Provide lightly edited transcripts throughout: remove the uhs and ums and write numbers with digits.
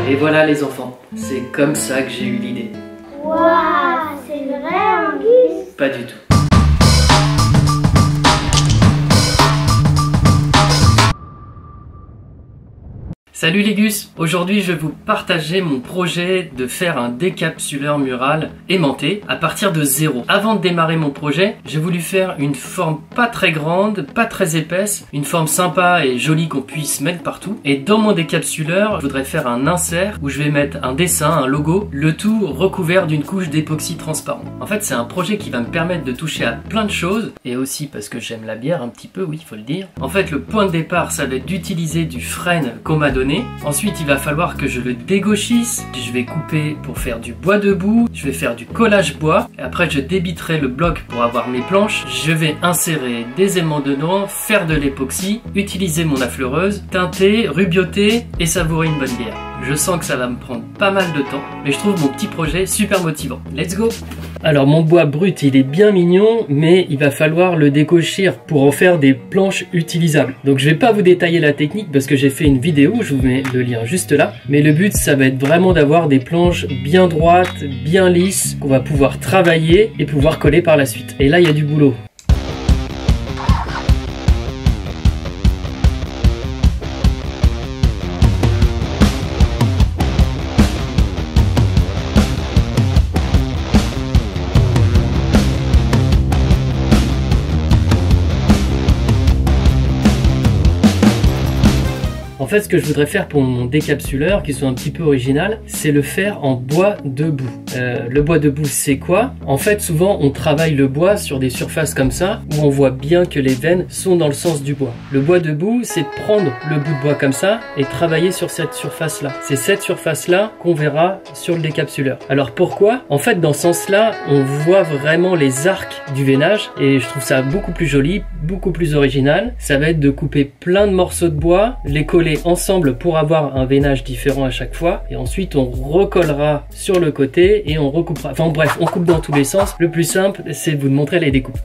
Et voilà les enfants, c'est comme ça que j'ai eu l'idée. Waouh, c'est vrai, Angus? Pas du tout. Salut les gus! Aujourd'hui je vais vous partager mon projet de faire un décapsuleur mural aimanté à partir de zéro. Avant de démarrer mon projet, j'ai voulu faire une forme pas très grande, pas très épaisse, une forme sympa et jolie qu'on puisse mettre partout. Et dans mon décapsuleur, je voudrais faire un insert où je vais mettre un dessin, un logo, le tout recouvert d'une couche d'époxy transparent. En fait c'est un projet qui va me permettre de toucher à plein de choses, et aussi parce que j'aime la bière un petit peu, oui, il faut le dire. En fait le point de départ ça va être d'utiliser du frêne qu'on m'a donné. Ensuite il va falloir que je le dégauchisse, je vais couper pour faire du bois debout, je vais faire du collage bois, et après je débiterai le bloc pour avoir mes planches, je vais insérer des aimants dedans, faire de l'époxy, utiliser mon affleureuse, teinter, rubioter et savourer une bonne bière. Je sens que ça va me prendre pas mal de temps, mais je trouve mon petit projet super motivant. Let's go! Alors mon bois brut il est bien mignon, mais il va falloir le dégauchir pour en faire des planches utilisables. Donc je vais pas vous détailler la technique parce que j'ai fait une vidéo, je vous mets le lien juste là. Mais le but ça va être vraiment d'avoir des planches bien droites, bien lisses, qu'on va pouvoir travailler et pouvoir coller par la suite. Et là il y a du boulot. En fait, ce que je voudrais faire pour mon décapsuleur, qui soit un petit peu original, c'est le faire en bois debout. Le bois debout, c'est quoi? En fait, souvent, on travaille le bois sur des surfaces comme ça, où on voit bien que les veines sont dans le sens du bois. Le bois debout, c'est de prendre le bout de bois comme ça et travailler sur cette surface-là. C'est cette surface-là qu'on verra sur le décapsuleur. Alors pourquoi? En fait, dans ce sens-là, on voit vraiment les arcs du veinage et je trouve ça beaucoup plus joli, beaucoup plus original. Ça va être de couper plein de morceaux de bois, les coller ensemble pour avoir un veinage différent à chaque fois, et ensuite on recollera sur le côté et on recoupera. Enfin bref, on coupe dans tous les sens. Le plus simple, c'est de vous montrer les découpes.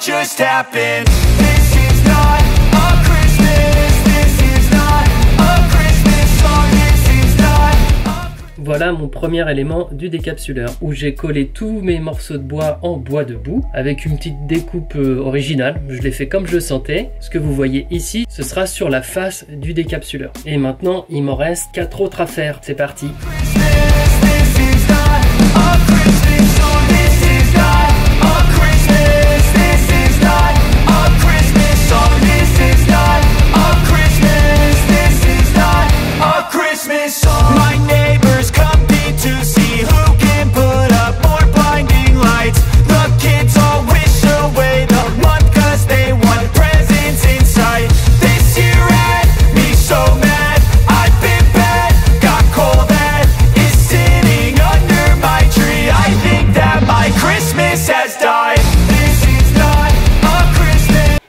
Just happened. This is not a Christmas. This is not a Christmas song. This is not. Voilà mon premier élément du décapsuleur, où j'ai collé tous mes morceaux de bois en bois debout avec une petite découpe originale. Je l'ai fait comme je le sentais. Ce que vous voyez ici, ce sera sur la face du décapsuleur. Et maintenant, il m'en reste 4 autres à faire. C'est parti. My neighbors compete to see who can put up more blinding lights. The kids all wish away the month cause they want presents in sight. This year had me so mad, I've been bad, got coal that is sitting under my tree. I think that my Christmas has died. This is not a Christmas.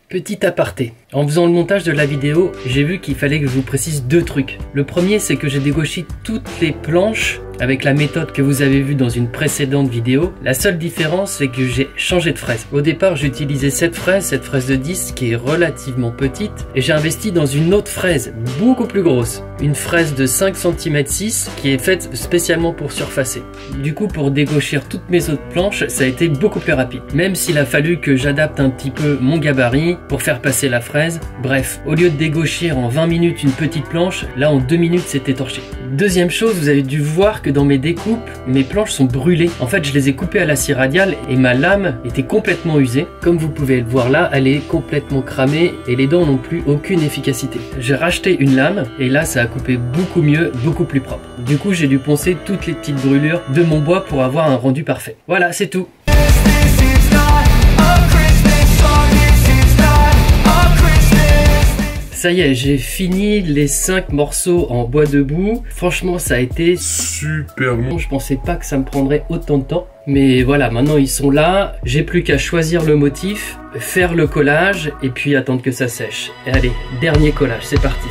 Petit aparté. En faisant le montage de la vidéo, j'ai vu qu'il fallait que je vous précise 2 trucs. Le premier, c'est que j'ai dégauché toutes les planches avec la méthode que vous avez vue dans une précédente vidéo. La seule différence, c'est que j'ai changé de fraise. Au départ, j'utilisais cette fraise de 10 qui est relativement petite, et j'ai investi dans une autre fraise beaucoup plus grosse, une fraise de 5 cm 6 qui est faite spécialement pour surfacer. Du coup, pour dégauchir toutes mes autres planches, ça a été beaucoup plus rapide, même s'il a fallu que j'adapte un petit peu mon gabarit pour faire passer la fraise. Bref, au lieu de dégauchir en 20 minutes une petite planche, là en 2 minutes c'est étorché. Deuxième chose, vous avez dû voir que dans mes découpes, mes planches sont brûlées. En fait, je les ai coupées à la scie radiale et ma lame était complètement usée. Comme vous pouvez le voir là, elle est complètement cramée et les dents n'ont plus aucune efficacité. J'ai racheté une lame et là ça a coupé beaucoup mieux, beaucoup plus propre. Du coup, j'ai dû poncer toutes les petites brûlures de mon bois pour avoir un rendu parfait. Voilà, c'est tout. Ça y est, j'ai fini les 5 morceaux en bois debout. Franchement, ça a été super long. Je pensais pas que ça me prendrait autant de temps. Mais voilà, maintenant ils sont là. J'ai plus qu'à choisir le motif, faire le collage et puis attendre que ça sèche. Et allez, dernier collage, c'est parti.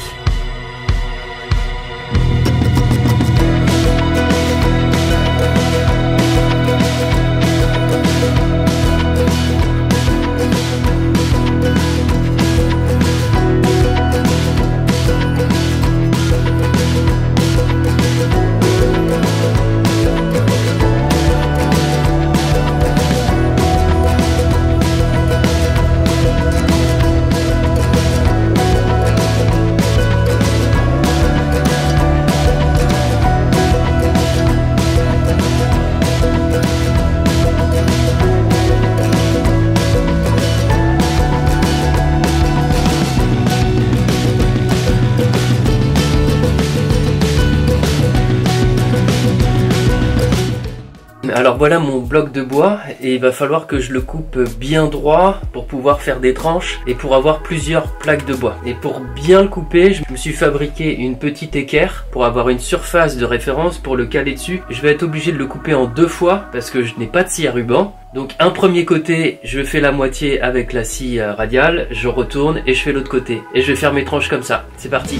Alors voilà mon bloc de bois et il va falloir que je le coupe bien droit pour pouvoir faire des tranches et pour avoir plusieurs plaques de bois. Et pour bien le couper, je me suis fabriqué une petite équerre pour avoir une surface de référence pour le caler dessus. Je vais être obligé de le couper en 2 fois parce que je n'ai pas de scie à ruban. Donc un premier côté, je fais la moitié avec la scie radiale, je retourne et je fais l'autre côté. Et je vais faire mes tranches comme ça. C'est parti.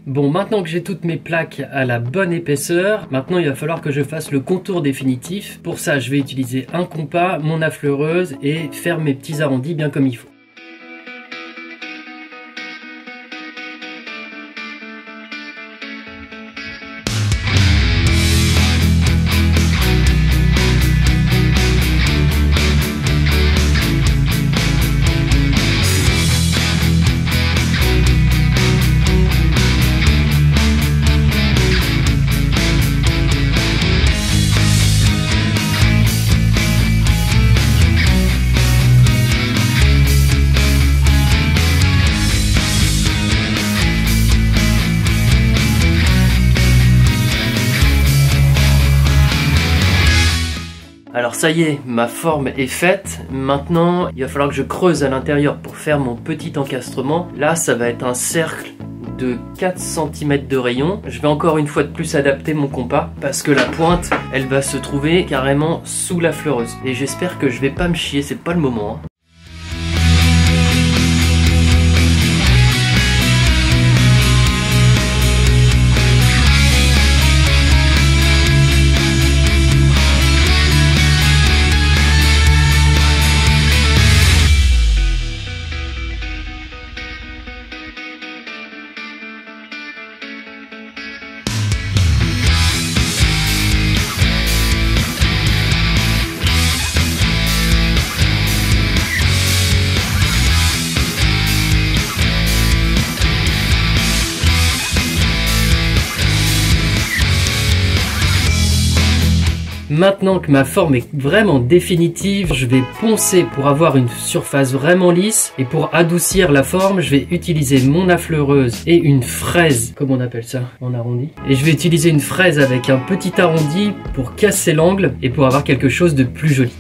Bon, maintenant que j'ai toutes mes plaques à la bonne épaisseur, maintenant il va falloir que je fasse le contour définitif. Pour ça, je vais utiliser un compas, mon affleureuse et faire mes petits arrondis bien comme il faut. Alors ça y est, ma forme est faite. Maintenant, il va falloir que je creuse à l'intérieur pour faire mon petit encastrement. Là, ça va être un cercle de 4 cm de rayon. Je vais encore une fois de plus adapter mon compas parce que la pointe, elle va se trouver carrément sous la fleureuse. Et j'espère que je vais pas me chier, c'est pas le moment, hein. Maintenant que ma forme est vraiment définitive, je vais poncer pour avoir une surface vraiment lisse. Et pour adoucir la forme, je vais utiliser mon affleureuse et une fraise, comme on appelle ça, en arrondi. Et je vais utiliser une fraise avec un petit arrondi pour casser l'angle et pour avoir quelque chose de plus joli.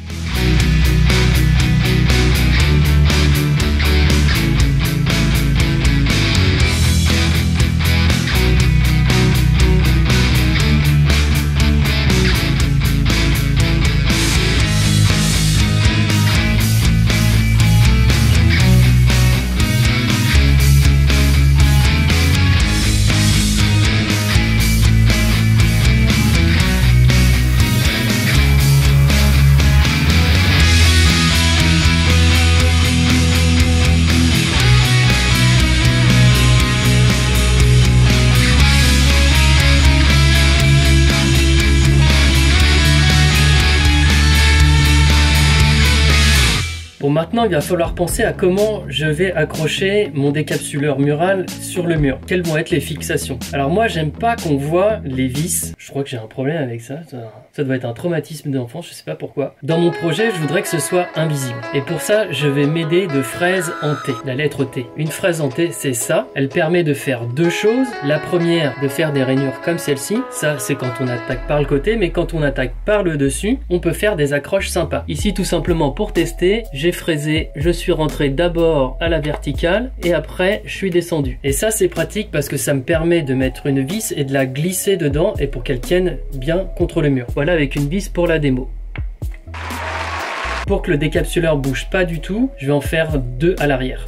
Bon, maintenant il va falloir penser à comment je vais accrocher mon décapsuleur mural sur le mur. Quelles vont être les fixations? Alors moi j'aime pas qu'on voit les vis. Je crois que j'ai un problème avec ça. Ça doit être un traumatisme d'enfance, je sais pas pourquoi. Dans mon projet, je voudrais que ce soit invisible. Et pour ça, je vais m'aider de fraises en T, la lettre T. Une fraise en T, c'est ça. Elle permet de faire deux choses. La première, de faire des rainures comme celle-ci. Ça, c'est quand on attaque par le côté, mais quand on attaque par le dessus, on peut faire des accroches sympas. Ici, tout simplement pour tester, j'ai fraisé, je suis rentré d'abord à la verticale et après, je suis descendu. Et ça, c'est pratique parce que ça me permet de mettre une vis et de la glisser dedans et pour qu'elle tienne bien contre le mur. Voilà avec une vis pour la démo. Pour que le décapsuleur bouge pas du tout, je vais en faire deux à l'arrière.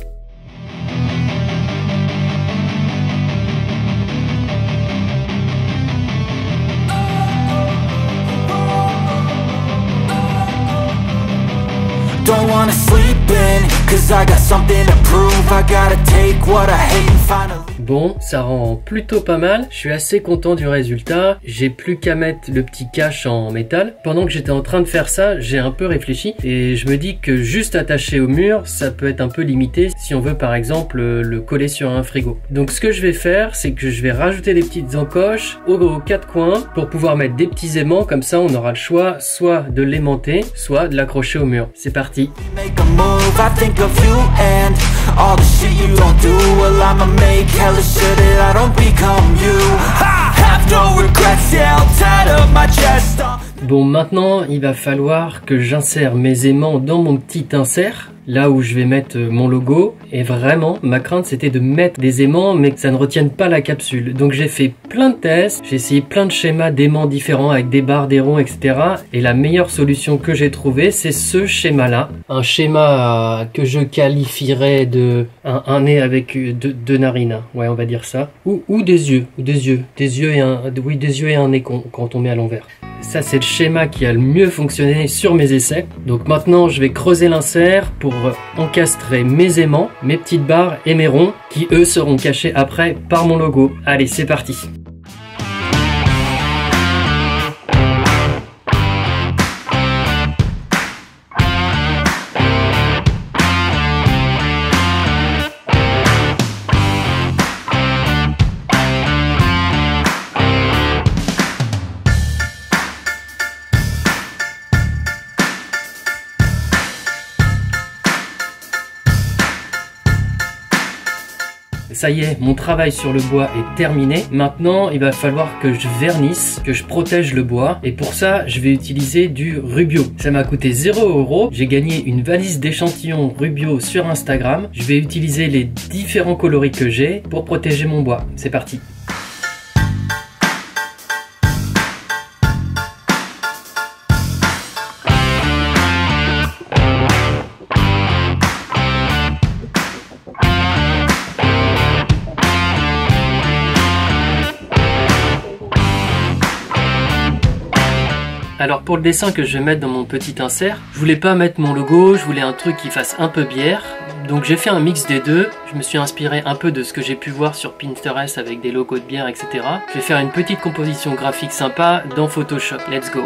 Don't wanna sleep in, cause I got something to prove. I gotta take what I hate and finally. Bon, ça rend plutôt pas mal. Je suis assez content du résultat. J'ai plus qu'à mettre le petit cache en métal. Pendant que j'étais en train de faire ça, j'ai un peu réfléchi et je me dis que juste attaché au mur, ça peut être un peu limité si on veut par exemple le coller sur un frigo. Donc ce que je vais faire, c'est que je vais rajouter des petites encoches aux quatre coins pour pouvoir mettre des petits aimants. Comme ça, on aura le choix soit de l'aimanter, soit de l'accrocher au mur. C'est parti. Make a move, I think of you and all the shit you don't do. Well, I'ma make hella sure that I don't become you. I have no regrets, yeah, I'll tattle my chest. Bon, maintenant, il va falloir que j'insère mes aimants dans mon petit insert, là où je vais mettre mon logo. Et vraiment, ma crainte, c'était de mettre des aimants, mais que ça ne retienne pas la capsule. Donc j'ai fait plein de tests, j'ai essayé plein de schémas d'aimants différents avec des barres, des ronds, etc. Et la meilleure solution que j'ai trouvée, c'est ce schéma-là. Un schéma que je qualifierais de un nez avec deux narines. Ouais, on va dire ça. Ou des yeux. Des yeux et un nez quand on met à l'envers. Ça, c'est le schéma qui a le mieux fonctionné sur mes essais. Donc maintenant, je vais creuser l'insert pour encastrer mes aimants, mes petites barres et mes ronds qui, eux, seront cachés après par mon logo. Allez, c'est parti! Ça y est, mon travail sur le bois est terminé. Maintenant, il va falloir que je vernisse, que je protège le bois. Et pour ça, je vais utiliser du Rubio. Ça m'a coûté 0 €. J'ai gagné une valise d'échantillons Rubio sur Instagram. Je vais utiliser les différents coloris que j'ai pour protéger mon bois. C'est parti. Alors pour le dessin que je vais mettre dans mon petit insert, je voulais pas mettre mon logo, je voulais un truc qui fasse un peu bière. Donc j'ai fait un mix des deux, je me suis inspiré un peu de ce que j'ai pu voir sur Pinterest avec des logos de bière, etc. Je vais faire une petite composition graphique sympa dans Photoshop. Let's go!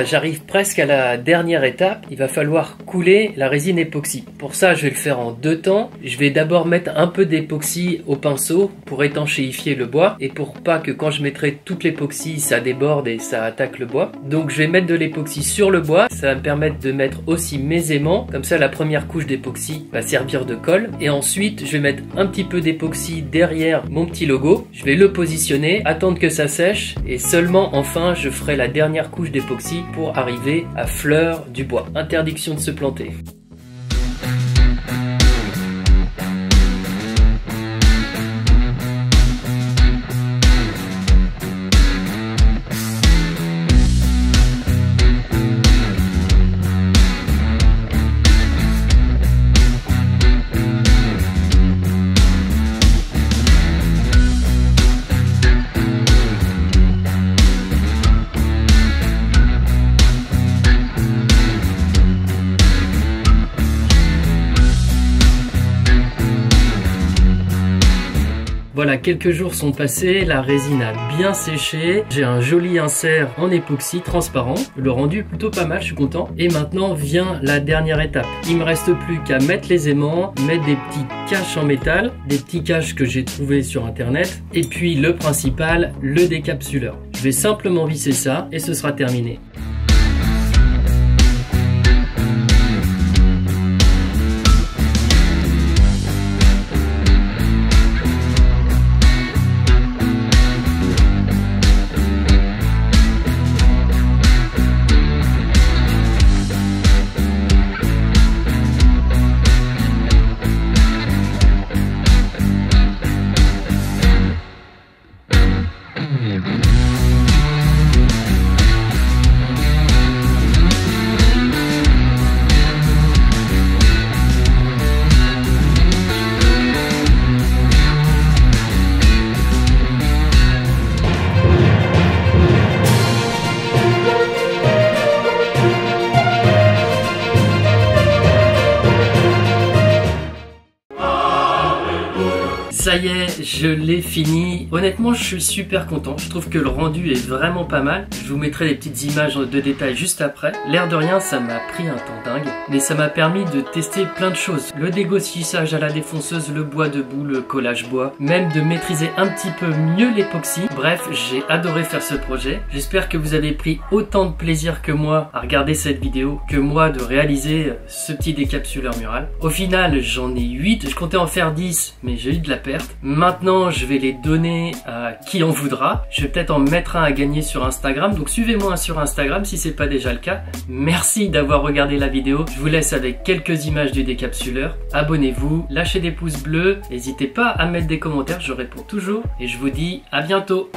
j'arrive presque à la dernière étape. Il va falloir couler la résine époxy. Pour ça, je vais le faire en 2 temps. Je vais d'abord mettre un peu d'époxy au pinceau pour étanchéifier le bois et pour pas que quand je mettrai toute l'époxy, ça déborde et ça attaque le bois. Donc je vais mettre de l'époxy sur le bois. Ça va me permettre de mettre aussi mes aimants. Comme ça, la première couche d'époxy va servir de colle. Et ensuite, je vais mettre un petit peu d'époxy derrière mon petit logo. Je vais le positionner, attendre que ça sèche et seulement enfin, je ferai la dernière couche d'époxy pour arriver à fleur du bois. Interdiction de se planter. Voilà, quelques jours sont passés, la résine a bien séché, j'ai un joli insert en époxy transparent, le rendu est plutôt pas mal, je suis content. Et maintenant vient la dernière étape. Il me reste plus qu'à mettre les aimants, mettre des petits caches en métal, des petits caches que j'ai trouvés sur internet, et puis le principal, le décapsuleur. Je vais simplement visser ça et ce sera terminé. Ça y est, je l'ai fini. Honnêtement, je suis super content. Je trouve que le rendu est vraiment pas mal. Je vous mettrai des petites images de détail juste après. L'air de rien, ça m'a pris un temps dingue, mais ça m'a permis de tester plein de choses. Le dégossissage à la défonceuse, le bois debout, le collage bois, même de maîtriser un petit peu mieux l'époxy. Bref, j'ai adoré faire ce projet. J'espère que vous avez pris autant de plaisir que moi à regarder cette vidéo, que moi de réaliser ce petit décapsuleur mural. Au final, j'en ai 8. Je comptais en faire 10, mais j'ai eu de la perte. Maintenant, je vais les donner à qui en voudra. Je vais peut-être en mettre un à gagner sur Instagram. Donc suivez-moi sur Instagram si c'est pas déjà le cas. Merci d'avoir regardé la vidéo. Je vous laisse avec quelques images du décapsuleur. Abonnez-vous, lâchez des pouces bleus. N'hésitez pas à mettre des commentaires, je réponds toujours. Et je vous dis à bientôt.